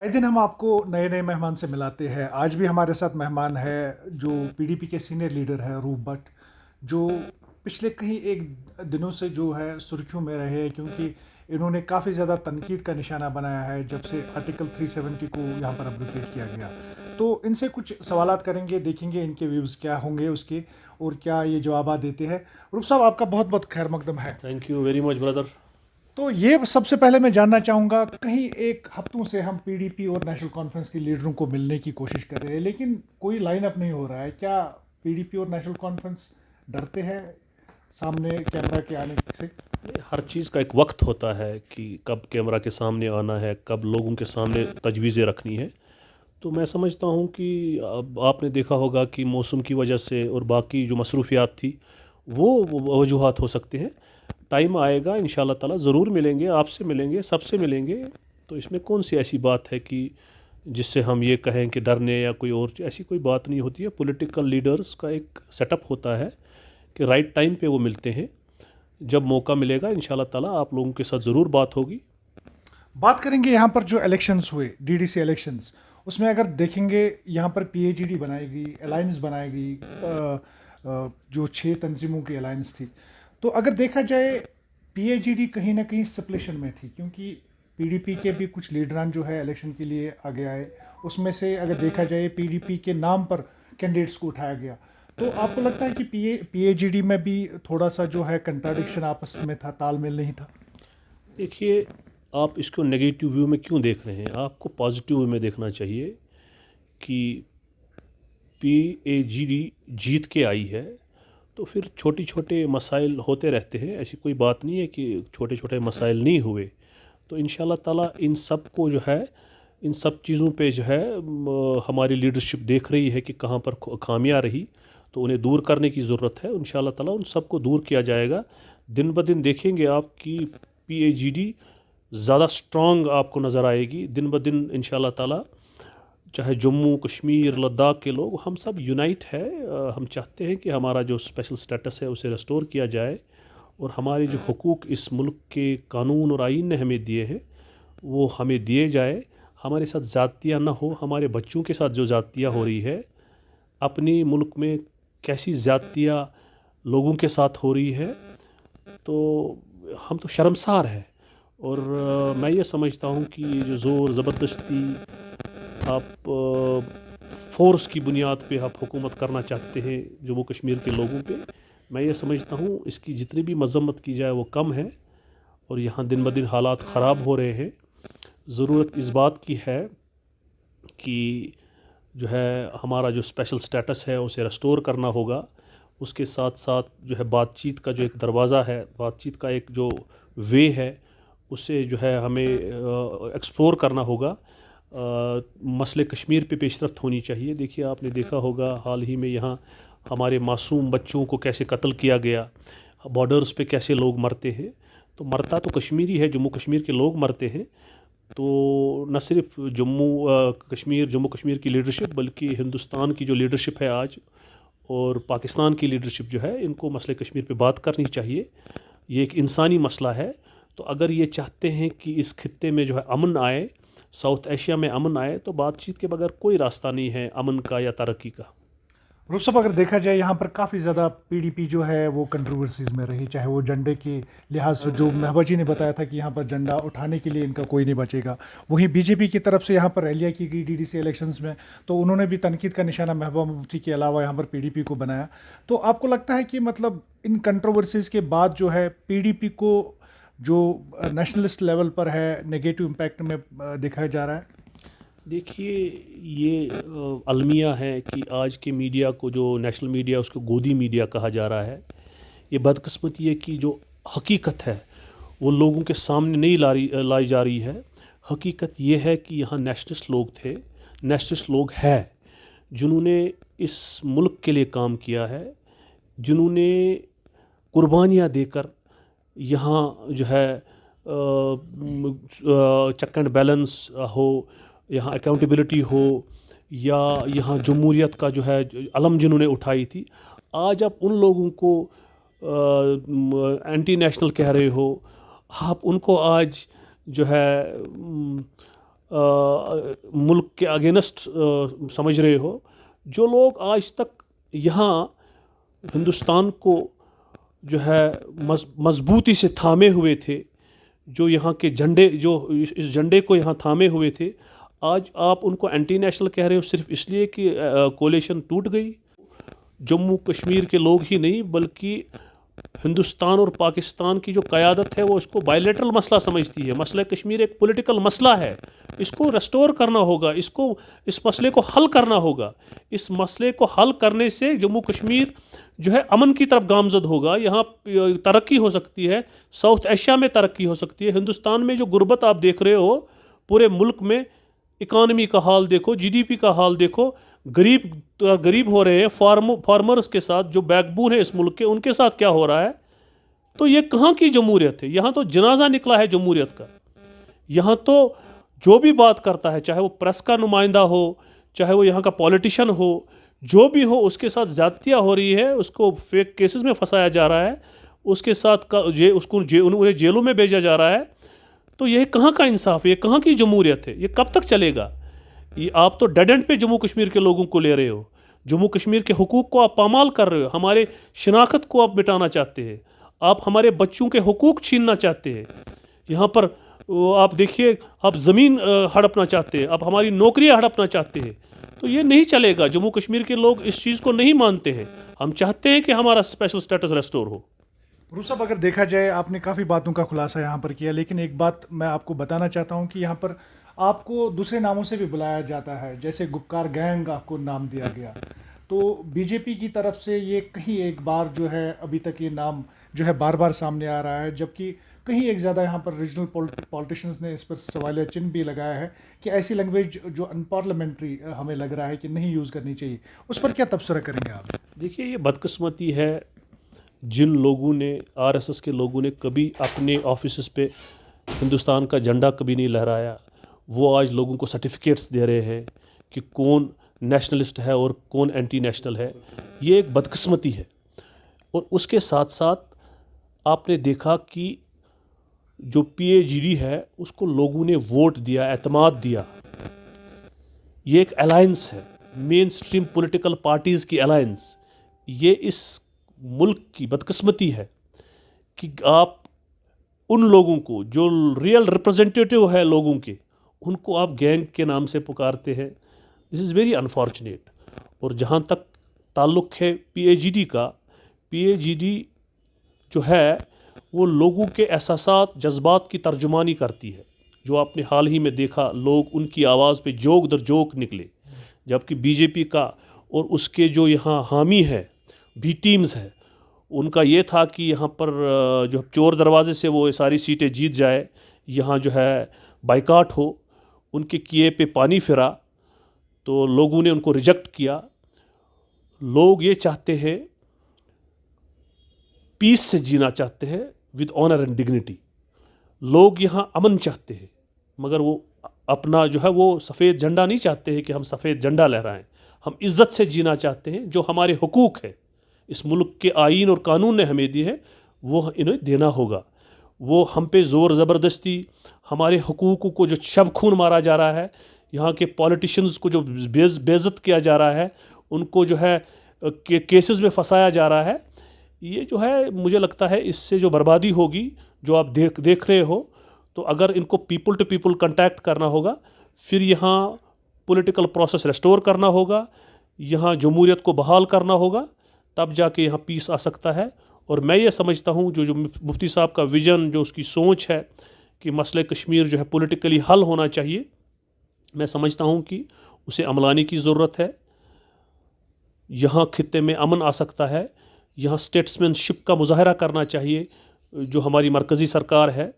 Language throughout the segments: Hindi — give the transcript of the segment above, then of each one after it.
आए दिन हम आपको नए नए मेहमान से मिलाते हैं। आज भी हमारे साथ मेहमान है जो पीडीपी के सीनियर लीडर है रूप भट्ट, जो पिछले कहीं एक दिनों से जो है सुर्खियों में रहे हैं, क्योंकि इन्होंने काफ़ी ज़्यादा तनकीद का निशाना बनाया है जब से आर्टिकल 370 को यहाँ पर अब्रोगेट किया गया। तो इनसे कुछ सवालात करेंगे, देखेंगे इनके व्यूज़ क्या होंगे उसके, और क्या ये जवाब देते हैं। रूप साहब, आपका बहुत बहुत खैर मकदम है। Thank you very much brother. तो ये सबसे पहले मैं जानना चाहूँगा, कहीं एक हफ्तों से हम पीडीपी और नेशनल कॉन्फ्रेंस के लीडरों को मिलने की कोशिश कर रहे हैं, लेकिन कोई लाइन अप नहीं हो रहा है। क्या पीडीपी और नेशनल कॉन्फ्रेंस डरते हैं सामने कैमरा के आने से? हर चीज़ का एक वक्त होता है कि कब कैमरा के सामने आना है, कब लोगों के सामने तजवीज़ें रखनी है। तो मैं समझता हूँ कि अब आपने देखा होगा कि मौसम की वजह से और बाकी जो मसरूफियात थी वो वजूहात हो सकते हैं। टाइम आएगा इंशाल्लाह ताला ज़रूर मिलेंगे, आपसे मिलेंगे, सबसे मिलेंगे। तो इसमें कौन सी ऐसी बात है कि जिससे हम ये कहें कि डरने या कोई और ऐसी कोई बात नहीं होती है। पॉलिटिकल लीडर्स का एक सेटअप होता है कि राइट टाइम पे वो मिलते हैं। जब मौका मिलेगा इंशाल्लाह ताला आप लोगों के साथ ज़रूर बात होगी। बात करेंगे यहाँ पर जो इलेक्शंस हुए, डीडीसी इलेक्शंस, उसमें अगर देखेंगे यहाँ पर पीएजीडी बनाएगी, अलायंस बनाएगी, जो 6 तंजीमों की अलायंस थी। तो अगर देखा जाए, पीएजीडी कहीं ना कहीं सप्लेशन में थी, क्योंकि पीडीपी के भी कुछ लीडरान जो है इलेक्शन के लिए आगे आए। उसमें से अगर देखा जाए, पीडीपी के नाम पर कैंडिडेट्स को उठाया गया। तो आपको लगता है कि पीएजीडी में भी थोड़ा सा जो है कंट्राडिक्शन आपस में था, तालमेल नहीं था? देखिए, आप इसको नेगेटिव व्यू में क्यों देख रहे हैं? आपको पॉजिटिव व्यू में देखना चाहिए कि पीएजीडी जीत के आई है। तो फिर छोटे छोटे मसाइल होते रहते हैं, ऐसी कोई बात नहीं है कि छोटे छोटे मसाइल नहीं हुए। तो इंशाल्लाह ताला इन सब को जो है, इन सब चीज़ों पे जो है हमारी लीडरशिप देख रही है कि कहाँ पर खामियां रही, तो उन्हें दूर करने की ज़रूरत है। इंशाल्लाह ताला उन सब को दूर किया जाएगा। दिन ब दिन देखेंगे आप कि पीएजीडी ज़्यादा स्ट्रॉन्ग आपको नज़र आएगी दिन ब दिन इंशाल्लाह ताला। चाहे जम्मू कश्मीर लद्दाख के लोग, हम सब यूनाइट है। हम चाहते हैं कि हमारा जो स्पेशल स्टेटस है उसे रेस्टोर किया जाए, और हमारे जो हुकूक इस मुल्क के कानून और आइन ने हमें दिए हैं वो हमें दिए जाए। हमारे साथ ज़्यादतियाँ ना हो। हमारे बच्चों के साथ जो ज़्यादतियाँ हो रही है, अपनी मुल्क में कैसी ज़्यादतियाँ लोगों के साथ हो रही है, तो हम तो शर्मसार है। और मैं ये समझता हूँ कि ये जो ज़ोर ज़बरदस्ती आप फोर्स की बुनियाद पे आप हुकूमत करना चाहते हैं जम्मू कश्मीर के लोगों पे, मैं ये समझता हूँ इसकी जितनी भी मजम्मत की जाए वो कम है। और यहाँ दिन ब दिन हालात ख़राब हो रहे हैं। ज़रूरत इस बात की है कि जो है हमारा जो स्पेशल स्टेटस है उसे रेस्टोर करना होगा। उसके साथ साथ जो है बातचीत का जो एक दरवाज़ा है, बातचीत का एक जो वे है, उसे जो है हमें एक्सप्लोर करना होगा। मसले कश्मीर पे पेशरफ्त होनी चाहिए। देखिए, आपने देखा होगा हाल ही में यहाँ हमारे मासूम बच्चों को कैसे कत्ल किया गया, बॉर्डर्स पे कैसे लोग मरते हैं। तो मरता तो कश्मीरी है, जम्मू कश्मीर के लोग मरते हैं। तो न सिर्फ जम्मू कश्मीर की लीडरशिप, बल्कि हिंदुस्तान की जो लीडरशिप है आज, और पाकिस्तान की लीडरशिप जो है, इनको मसले कश्मीर पे बात करनी चाहिए। ये एक इंसानी मसला है। तो अगर ये चाहते हैं कि इस खित्ते में जो है अमन आए, साउथ एशिया में अमन आए, तो बातचीत के बगैर कोई रास्ता नहीं है अमन का या तरक्की का। रूप साहब, अगर देखा जाए, यहाँ पर काफ़ी ज़्यादा पीडीपी जो है वो कंट्रोवर्सीज में रही, चाहे वो झंडे के लिहाज से, जो महबूबा जी ने बताया था कि यहाँ पर झंडा उठाने के लिए इनका कोई नहीं बचेगा। वहीं बीजेपी की तरफ से यहाँ पर रैलियाँ की गई डीडीसी इलेक्शंस में, तो उन्होंने भी तनकीद का निशाना महबूबा मुफ्ती के अलावा यहाँ पर पीडीपी को बनाया। तो आपको लगता है कि मतलब इन कंट्रोवर्सीज के बाद जो है पीडीपी को जो नेशनलिस्ट लेवल पर है नेगेटिव इम्पैक्ट में दिखाया जा रहा है? देखिए, ये अलमिया है कि आज के मीडिया को, जो नेशनल मीडिया, उसको गोदी मीडिया कहा जा रहा है। ये बदकिस्मती है कि जो हकीकत है वो लोगों के सामने नहीं लाई जा रही है। हकीकत ये है कि यहाँ नेशनलिस्ट लोग थे, नेशनलिस्ट लोग हैं, जिन्होंने इस मुल्क के लिए काम किया है, जिन्होंने कुर्बानियाँ देकर यहाँ जो है चेक एंड बैलेंस हो, यहाँ अकाउंटेबिलिटी हो, या यहाँ जमहूरियत का जो है अलम जिन्होंने उठाई थी, आज आप उन लोगों को एंटी नेशनल कह रहे हो। आप उनको आज जो है मुल्क के अगेंस्ट समझ रहे हो, जो लोग आज तक यहाँ हिंदुस्तान को जो है मजबूती से थामे हुए थे, जो यहाँ के झंडे, जो इस झंडे को यहाँ थामे हुए थे, आज आप उनको एंटी नेशनल कह रहे हो सिर्फ इसलिए कि कोalition टूट गई। जम्मू कश्मीर के लोग ही नहीं बल्कि हिंदुस्तान और पाकिस्तान की जो क़यादत है वो इसको बायलैटरल मसला समझती है। मसला कश्मीर एक पॉलिटिकल मसला है, इसको रेस्टोर करना होगा, इस मसले को हल करना होगा। इस मसले को हल करने से जम्मू कश्मीर जो है अमन की तरफ गामजद होगा, यहाँ तरक्की हो सकती है, साउथ एशिया में तरक्की हो सकती है। हिंदुस्तान में जो गुर्बत आप देख रहे हो, पूरे मुल्क में इकानमी का हाल देखो, GDP का हाल देखो, गरीब हो रहे हैं। फार्मर्स के साथ जो बैकबोन है इस मुल्क के, उनके साथ क्या हो रहा है। तो ये कहाँ की जमहूरियत है? यहाँ तो जनाजा निकला है जमहूरियत का। यहाँ तो जो भी बात करता है, चाहे वो प्रेस का नुमाइंदा हो, चाहे वो यहाँ का पॉलिटिशियन हो, जो भी हो, उसके साथ ज़्यादतियाँ हो रही है, उसको फेक केसेस में फंसाया जा रहा है, उसके साथ उन्हें जेलों में भेजा जा रहा है। तो ये कहाँ का इंसाफ है? ये कहाँ की जमहूरियत है? ये कब तक चलेगा? ये आप तो डेड एंड पे जम्मू कश्मीर के लोगों को ले रहे हो, जम्मू कश्मीर के हुकूक को आप पामाल कर रहे हो, हमारे शनाख्त को आप मिटाना चाहते हैं, आप हमारे बच्चों के हुकूक छीनना चाहते हैं। यहाँ पर आप देखिए, आप ज़मीन हड़पना चाहते हैं, आप हमारी नौकरियाँ हड़पना चाहते हैं। तो ये नहीं चलेगा। जम्मू कश्मीर के लोग इस चीज़ को नहीं मानते हैं। हम चाहते हैं कि हमारा स्पेशल स्टेटस रेस्टोर हो। रूफ साहब, अगर देखा जाए, आपने काफ़ी बातों का खुलासा यहाँ पर किया, लेकिन एक बात मैं आपको बताना चाहता हूँ कि यहाँ पर आपको दूसरे नामों से भी बुलाया जाता है, जैसे गुपकार गैंग आपको नाम दिया गया। तो बीजेपी की तरफ से ये कहीं एक बार जो है, अभी तक ये नाम जो है बार बार सामने आ रहा है, जबकि कहीं एक ज़्यादा यहाँ पर रीजनल पॉलिटिशियंस ने इस पर सवालिया चिन्ह भी लगाया है कि ऐसी लैंग्वेज जो अनपार्लियामेंट्री हमें लग रहा है कि नहीं यूज़ करनी चाहिए। उस पर क्या तबसरा करेंगे आप? देखिए, ये बदकिस्मती है, जिन लोगों ने, RSS के लोगों ने कभी अपने ऑफिस पे हिंदुस्तान का झंडा कभी नहीं लहराया, वो आज लोगों को सर्टिफिकेट्स दे रहे हैं कि कौन नेशनलिस्ट है और कौन एंटी नेशनल है। ये एक बदकिस्मती है। और उसके साथ साथ आपने देखा कि जो PAGD है उसको लोगों ने वोट दिया, एतमाद दिया। ये एक अलायंस है, मेन स्ट्रीम पॉलिटिकल पार्टीज़ की अलायंस। ये इस मुल्क की बदकिस्मती है कि आप उन लोगों को जो रियल रिप्रेजेंटेटिव है लोगों के, उनको आप गैंग के नाम से पुकारते हैं। This is very unfortunate. और जहाँ तक ताल्लुक़ है PAGD का, PAGD जो है वो लोगों के एहसासात, जज्बात की तर्जुमानी करती है। जो आपने हाल ही में देखा, लोग उनकी आवाज़ पे जोक दर जोक निकले, जबकि BJP का और उसके जो यहाँ हामी है, B टीम्स है, उनका ये था कि यहाँ पर जो चोर दरवाजे से वो सारी सीटें जीत जाए, यहाँ जो है बाइकाट हो। उनके किए पे पानी फिरा तो लोगों ने उनको रिजेक्ट किया। लोग ये चाहते हैं, पीस से जीना चाहते हैं, विद ऑनर एंड डिग्निटी। लोग यहाँ अमन चाहते हैं, मगर वो अपना जो है वो सफ़ेद झंडा नहीं चाहते हैं कि हम सफ़ेद झंडा लहराएं। हम इज़्ज़त से जीना चाहते हैं। जो हमारे हुकूक है, इस मुल्क के आईन और कानून ने हमें दी है, वो इन्हें देना होगा। वो हम पे ज़ोर ज़बरदस्ती, हमारे हुकूक को जो शब खून मारा जा रहा है, यहाँ के पॉलिटिशियंस को जो बेइज्जत किया जा रहा है, उनको जो है केसेस में फंसाया जा रहा है, ये जो है मुझे लगता है इससे जो बर्बादी होगी, जो आप देख रहे हो। तो अगर इनको पीपल टू पीपल कंटैक्ट करना होगा, फिर यहाँ पॉलिटिकल प्रोसेस रेस्टोर करना होगा, यहाँ जमहूरियत को बहाल करना होगा, तब जाके यहाँ पीस आ सकता है। और मैं ये समझता हूँ जो मुफ्ती साहब का विज़न, जो उसकी सोच है कि मसले कश्मीर जो है पॉलिटिकली हल होना चाहिए, मैं समझता हूँ कि उसे अमलानी की ज़रूरत है। यहाँ खित्ते में अमन आ सकता है। यहाँ स्टेट्समैनशिप का मुजाहरा करना चाहिए। जो हमारी मरकज़ी सरकार है,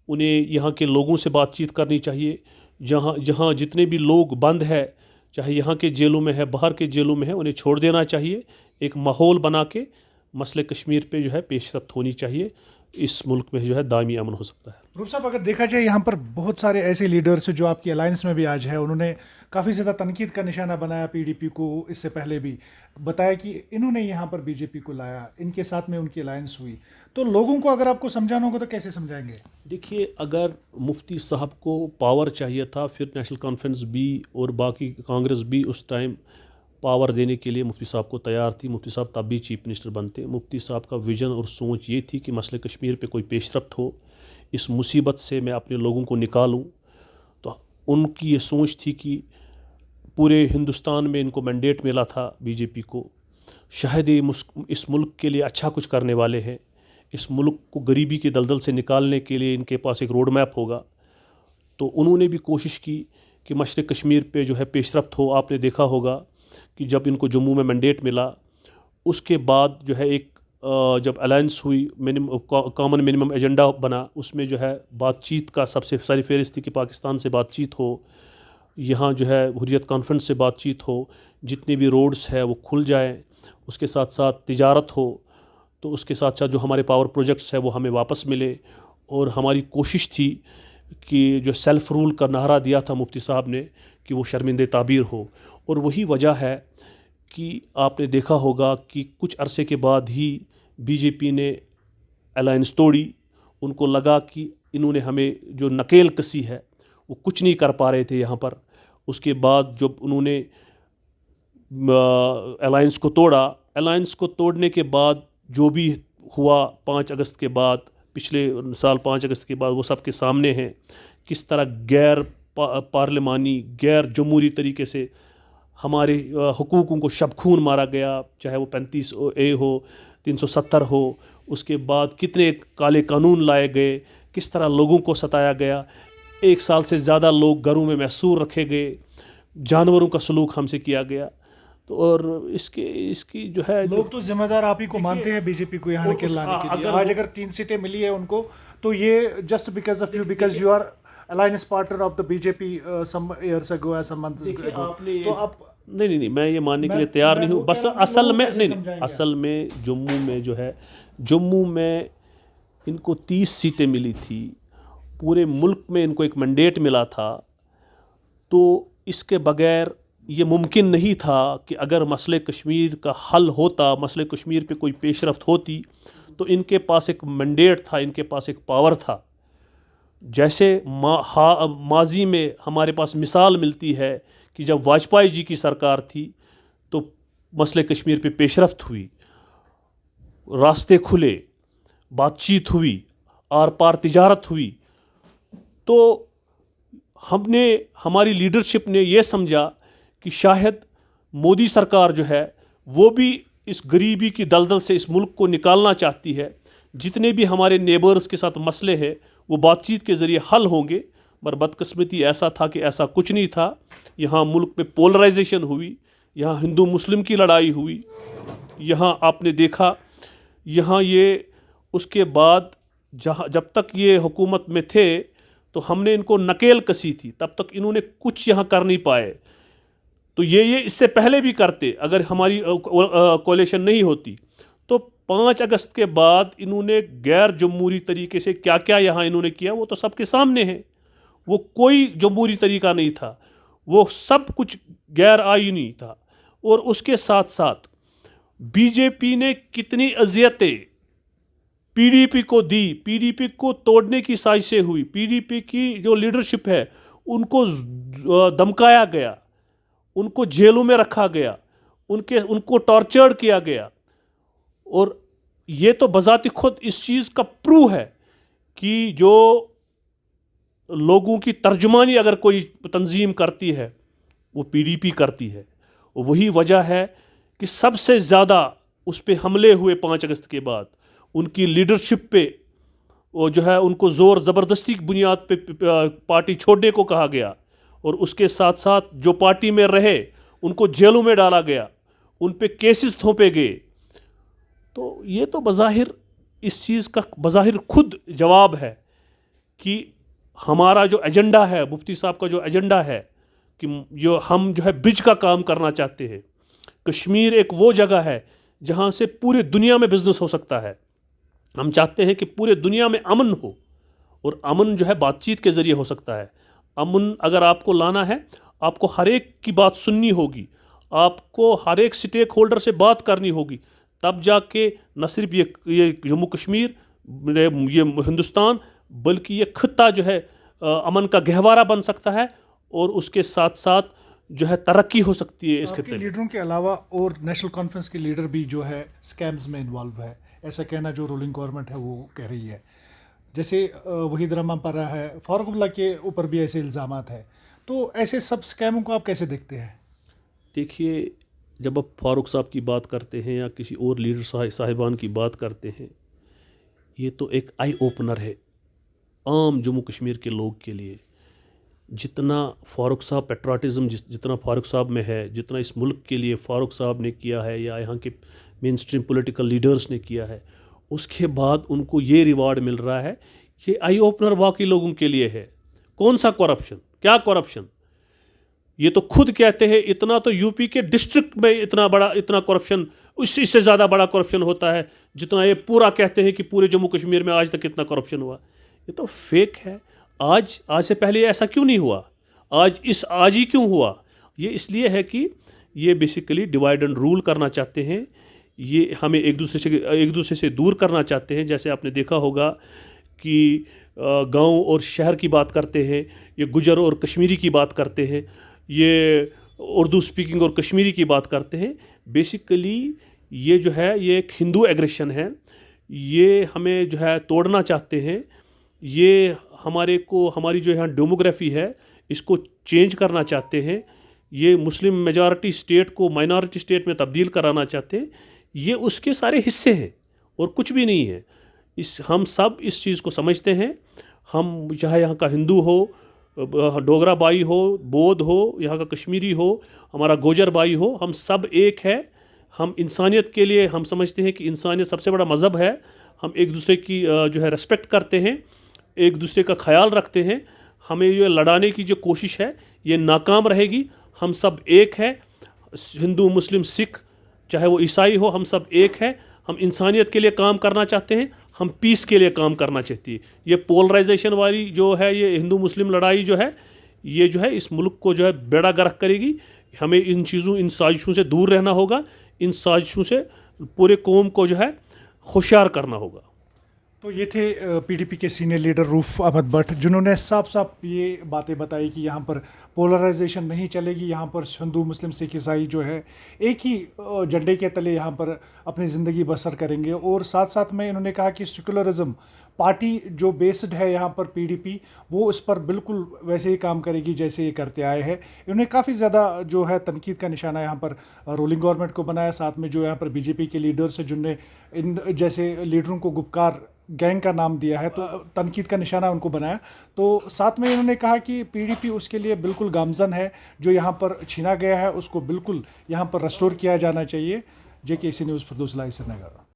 उन्हें यहाँ के लोगों से बातचीत करनी चाहिए। जहाँ जितने भी लोग बंद है, चाहे यहाँ के जेलों में है, बाहर के जेलों में है, उन्हें छोड़ देना चाहिए। एक माहौल बना के मसले कश्मीर पे जो है पेशरफ्त होनी चाहिए। इस मुल्क में जो है दायमी अमन हो सकता है। रूप साहब, अगर देखा जाए यहाँ पर बहुत सारे ऐसे लीडर्स जो आपकी अलायंस में भी आज है, उन्होंने काफ़ी ज़्यादा तनकीद का निशाना बनाया पीडीपी को। इससे पहले भी बताया कि इन्होंने यहाँ पर बीजेपी को लाया, इनके साथ में उनकी अलायंस हुई। तो लोगों को अगर आपको समझाना होगा तो कैसे समझाएंगे? देखिए, अगर मुफ्ती साहब को पावर चाहिए था, फिर नेशनल कॉन्फ्रेंस भी और बाकी कांग्रेस भी उस टाइम पावर देने के लिए मुफ्ती साहब को तैयार थी। मुफ्ती साहब तब भी चीफ मिनिस्टर बनते। मुफ्ती साहब का विजन और सोच ये थी कि मसले कश्मीर पे कोई पेशरफ्त हो, इस मुसीबत से मैं अपने लोगों को निकालूं। तो उनकी ये सोच थी कि पूरे हिंदुस्तान में इनको मैंडेट मिला था बीजेपी को, शायद ये इस मुल्क के लिए अच्छा कुछ करने वाले हैं, इस मुल्क को गरीबी के दलदल से निकालने के लिए इनके पास एक रोड मैप होगा। तो उन्होंने भी कोशिश की कि मशरक़ कश्मीर पे जो है पेशरफ्त हो। आपने देखा होगा कि जब इनको जम्मू में मैंडेट मिला, उसके बाद जो है एक जब अलायंस हुई, कॉमन मिनिमम एजेंडा बना, उसमें जो है बातचीत का सबसे सारी फहरिस्त थी कि पाकिस्तान से बातचीत हो, यहाँ जो है हुर्रियत कॉन्फ्रेंस से बातचीत हो, जितने भी रोड्स है वो खुल जाएँ, उसके साथ साथ तिजारत हो, तो उसके साथ साथ जो हमारे पावर प्रोजेक्ट्स है वो हमें वापस मिले। और हमारी कोशिश थी कि जो सेल्फ़ रूल का नारा दिया था मुफ्ती साहब ने कि वो शर्मिंदे ताबीर हो। और वही वजह है कि आपने देखा होगा कि कुछ अरसे के बाद ही बीजेपी ने अलायंस तोड़ी। उनको लगा कि इन्होंने हमें जो नकेल कसी है वो कुछ नहीं कर पा रहे थे यहाँ पर। उसके बाद जब उन्होंने अलायंस को तोड़ा, अलायंस को तोड़ने के बाद जो भी हुआ 5 अगस्त के बाद, पिछले साल 5 अगस्त के बाद, वो सबके सामने हैं। किस तरह गैर पार्लिमानी, गैर जमहूरी तरीके से हमारे हुकूकों को शबखून मारा गया, चाहे वो 35A हो, 370 हो। उसके बाद कितने काले कानून लाए गए, किस तरह लोगों को सताया गया। 1 साल से ज़्यादा लोग घरों में महसूर रखे गए, जानवरों का सलूक हमसे किया गया। तो और इसकी जो है, लोग तो जिम्मेदार आप ही को मानते हैं बीजेपी को यहाँ के लाने के लिए। आज अगर 3 सीटें मिली है उनको, तो ये just because of you, because you are alliance partner of the BJP some years ago, some months ago. तो आप नहीं, मैं ये मानने के लिए तैयार नहीं हूँ। बस असल में नहीं, असल में जम्मू में जो है, जम्मू में इनको 30 सीटें मिली थी, पूरे मुल्क में इनको एक मैंडेट मिला था। तो इसके बगैर ये मुमकिन नहीं था कि अगर मसले कश्मीर का हल होता, मसले कश्मीर पे कोई पेशरफ्त होती, तो इनके पास एक मैंडेट था, इनके पास एक पावर था। जैसे माजी में हमारे पास मिसाल मिलती है कि जब वाजपेयी जी की सरकार थी तो मसले कश्मीर पे पेशरफ्त हुई, रास्ते खुले, बातचीत हुई, आर पार तिजारत हुई। तो हमारी लीडरशिप ने ये समझा कि शायद मोदी सरकार जो है वो भी इस गरीबी की दलदल से इस मुल्क को निकालना चाहती है। जितने भी हमारे नेबर्स के साथ मसले हैं वो बातचीत के ज़रिए हल होंगे। पर बदकिस्मती ऐसा था कि ऐसा कुछ नहीं था। यहाँ मुल्क में पोलराइजेशन हुई, यहाँ हिंदू मुस्लिम की लड़ाई हुई, यहाँ आपने देखा, यहाँ ये उसके बाद जब तक ये हुकूमत में थे तो हमने इनको नकेल कसी थी, तब तक इन्होंने कुछ यहाँ कर नहीं पाए। तो ये इससे पहले भी करते, अगर हमारी कोalition नहीं होती। तो 5 अगस्त के बाद इन्होंने गैर जमहूरी तरीके से क्या क्या यहाँ इन्होंने किया वो तो सबके सामने है। वो कोई जमहूरी तरीका नहीं था, वो सब कुछ गैर आईनी था। और उसके साथ साथ बीजेपी ने कितनी अजियतें पीडीपी को दी, पीडीपी को तोड़ने की साजिशें हुई, पीडीपी की जो लीडरशिप है उनको धमकाया गया, उनको जेलों में रखा गया, उनको टॉर्चर्ड किया गया। और ये तो बजाति खुद इस चीज़ का प्रूव है कि जो लोगों की तर्जुमानी अगर कोई तंजीम करती है वो पीडीपी करती है। और वही वजह है कि सबसे ज़्यादा उस पर हमले हुए 5 अगस्त के बाद उनकी लीडरशिप पे, वो जो है उनको ज़ोर ज़बरदस्ती की बुनियाद पे पार्टी छोड़ने को कहा गया। और उसके साथ साथ जो पार्टी में रहे उनको जेलों में डाला गया, उन पे केसेस थोपे गए। तो ये तो बज़ाहिर इस चीज़ का बज़ाहिर खुद जवाब है कि हमारा जो एजेंडा है, मुफ्ती साहब का जो एजेंडा है कि जो हम जो है ब्रिज का काम करना चाहते हैं। कश्मीर एक वो जगह है जहाँ से पूरी दुनिया में बिजनेस हो सकता है। हम चाहते हैं कि पूरे दुनिया में अमन हो, और अमन जो है बातचीत के ज़रिए हो सकता है। अमन अगर आपको लाना है, आपको हर एक की बात सुननी होगी, आपको हर एक स्टेक होल्डर से बात करनी होगी, तब जाके न सिर्फ ये जम्मू कश्मीर, ये हिंदुस्तान, बल्कि ये खित्ता जो है अमन का गहवारा बन सकता है, और उसके साथ साथ जो है तरक्की हो सकती है इस आपके खित्ते में। लीडरों के अलावा और नेशनल कॉन्फ्रेंस के लीडर भी जो है स्कैम्स में इन्वॉल्व है, ऐसा कहना जो रूलिंग गवर्नमेंट है वो कह रही है। जैसे वहीद रहमान पर रहा है, फारूक अब्दुल्ला के ऊपर भी ऐसे इल्ज़ामात हैं। तो ऐसे सब स्कैमों को आप कैसे देखते हैं? देखिए, जब आप फारूक साहब की बात करते हैं या किसी और लीडर साहिबान की बात करते हैं, ये तो एक आई ओपनर है आम जम्मू कश्मीर के लोग के लिए। जितना फारूक साहब पेट्रोटिज़म जितना फारूक साहब में है, जितना इस मुल्क के लिए फारूक साहब ने किया है या यहाँ के मेन स्ट्रीम पोलिटिकल लीडर्स ने किया है, उसके बाद उनको ये रिवार्ड मिल रहा है। ये आई ओपनर बाकी लोगों के लिए है। कौन सा करप्शन, क्या करप्शन? ये तो खुद कहते हैं इतना तो यूपी के डिस्ट्रिक्ट में इतना बड़ा, इतना करप्शन, इससे ज़्यादा बड़ा करप्शन होता है जितना ये पूरा कहते हैं कि पूरे जम्मू कश्मीर में आज तक इतना करप्शन हुआ। ये तो फेक है। आज से पहले ऐसा क्यों नहीं हुआ? आज ही क्यों हुआ? ये इसलिए है कि ये बेसिकली डिवाइड एंड रूल करना चाहते हैं। ये हमें एक दूसरे से दूर करना चाहते हैं। जैसे आपने देखा होगा कि गांव और शहर की बात करते हैं, ये गुजर और कश्मीरी की बात करते हैं, ये उर्दू स्पीकिंग और कश्मीरी की बात करते हैं। बेसिकली ये जो है ये एक हिंदू एग्रेशन है। ये हमें जो है तोड़ना चाहते हैं। ये हमारी जो यहाँ डेमोग्राफी है इसको चेंज करना चाहते हैं। ये मुस्लिम मेजॉरिटी स्टेट को माइनॉरिटी स्टेट में तब्दील कराना चाहते हैं। ये उसके सारे हिस्से हैं और कुछ भी नहीं है। हम सब इस चीज़ को समझते हैं। हम चाहे यहाँ का हिंदू हो, डोगरा भाई हो, बौद्ध हो, यहाँ का कश्मीरी हो, हमारा गोजर भाई हो, हम सब एक है। हम इंसानियत के लिए हम समझते हैं कि इंसानियत सबसे बड़ा मज़हब है। हम एक दूसरे की जो है रेस्पेक्ट करते हैं, एक दूसरे का ख्याल रखते हैं। हमें ये लड़ाने की जो कोशिश है ये नाकाम रहेगी। हम सब एक है, हिंदू मुस्लिम सिख चाहे वो ईसाई हो, हम सब एक है। हम इंसानियत के लिए काम करना चाहते हैं, हम पीस के लिए काम करना चाहती है। ये पोलराइजेशन वाली जो है ये हिंदू मुस्लिम लड़ाई जो है ये जो है इस मुल्क को जो है बेड़ा गर्क करेगी। हमें इन साजिशों से दूर रहना होगा। इन साजिशों से पूरे कौम को जो है होशियार करना होगा। तो ये थे पीडीपी के सीनियर लीडर रूफ अहमद भट्ट, जिन्होंने साफ साफ ये बातें बताई कि यहाँ पर पोलराइजेशन नहीं चलेगी। यहाँ पर हिंदू मुस्लिम सिख ईसाई जो है एक ही झंडे के तले यहाँ पर अपनी ज़िंदगी बसर करेंगे। और साथ साथ में इन्होंने कहा कि सेकुलरिज्म पार्टी जो बेस्ड है यहाँ पर पीडीपी, वो इस पर बिल्कुल वैसे ही काम करेगी जैसे ये करते आए हैं। इन्होंने काफ़ी ज़्यादा जो है तनकीद का निशाना यहाँ पर रूलिंग गवर्नमेंट को बनाया। साथ में जो यहाँ पर बीजेपी के लीडर्स हैं जिनने इन जैसे लीडरों को गुपकार गैंग का नाम दिया है, तो तनकीद का निशाना उनको बनाया। तो साथ में इन्होंने कहा कि पीडीपी उसके लिए बिल्कुल गामजन है। जो यहाँ पर छीना गया है उसको बिल्कुल यहाँ पर रेस्टोर किया जाना चाहिए। JKC न्यूज़, फिरदौस इलाही, श्रीनगर।